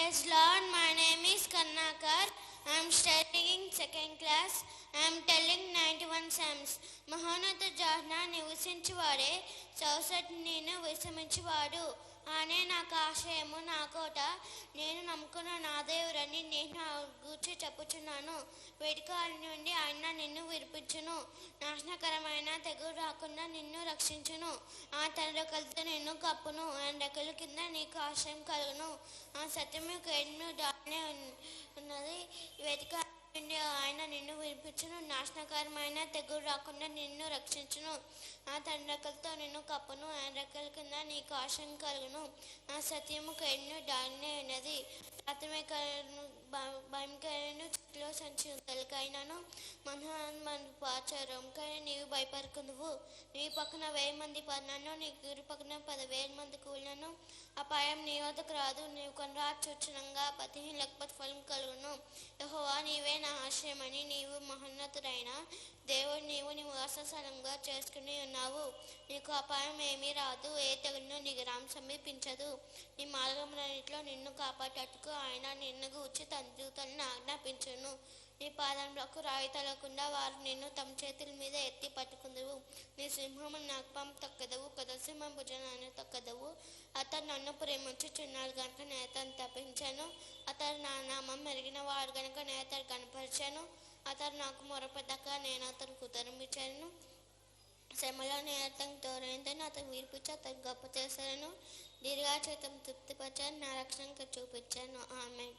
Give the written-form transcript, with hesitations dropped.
Praise Lord, my name is Karnakar. I am studying second class. I am telling 91 Psalms. మహోన్నత జాహ్న నివసించువాడే చౌసటి నేను విషమించువాడు. ఆనే నాకు ఆశ్రయము, నా కోట, నేను నమ్ముకున్న నా దేవుడని నేను నా గూర్చి చెప్పుచున్నాను. వేడికాల నుండి ఆయన నిన్ను విడిపించును, నాశనకరమైన తెగులు రాకుండా నిన్ను రక్షించును. ఆ తన రెక్కలతో నిన్ను కప్పును, ఆయన రెక్కల కింద నీకు ఆశ్రయం కలుగును. ఆ సత్యము కేడును దానే ఉన్నది. వేదిక నుండి ఆయన నిన్ను విడిపించును, నాశనకరమైన తెగులు రాకుండా నిన్ను రక్షించును. ఆ తన రెక్కలతో నిన్ను కప్పును, ఆయన రెక్కల కింద నీకు ఆశ్రయం కలుగును. ఆ సత్యము కేడును దానే ఉన్నది. రాత్రికైనను భయంకరను చెట్లో సంచి తలకైనాను మన పాచారంకైనా నీవు భయపడుకుందువు. నీ పక్కన 1000 మంది పడినాను, నీ గురి పక్కన 10,000 మంది కూలినాను, అపాయం నీ వద్దకు రాదు. నీవు కొనరాచుచునంగా పతిహీనులకు ప్రతిఫలం కలుగును. యెహోవా నీవే నా ఆశ్రయమని నీవు మహోన్నతుడైన దేవుడు నీవు నివాసస్థలంగా చేసుకుని ఉన్నావు. నీకు అపాయం ఏమీ రాదు, ఏ తెగులును నీ గ్రామం సమీపించదు. నీ మార్గములన్నిటిలో నిన్ను కాపాడటకు ఆయన నిన్ను గూర్చి తన దూతలను ఆజ్ఞాపించును. నీ పాదములకు రాయి తగలకుండా వారు నిన్ను తమ చేతుల మీద ఎత్తి పట్టుకుందురు. నీ సింహము నాగపం తొక్కదవు, కొదసింహం భుజనాన్ని తొక్కదవు. అతను నన్ను ప్రేమించుచున్నాడు గనుక నేను అతను తప్పించాను. అతను నా నామం మెరిగిన వాడు గనుక నేను అతను కనపరిచాను. అతను నాకు మొరపెట్టక నేను అతనికి ఉత్తరం ఇచ్చాను. శ్రమలో నేను అతనికి తోరైందని అతను విడిపించి అతను గొప్ప చేశాను. దీర్ఘాచేతం తృప్తిపరిచాను, నా రక్షణకు చూపించాను. ఆమేన్.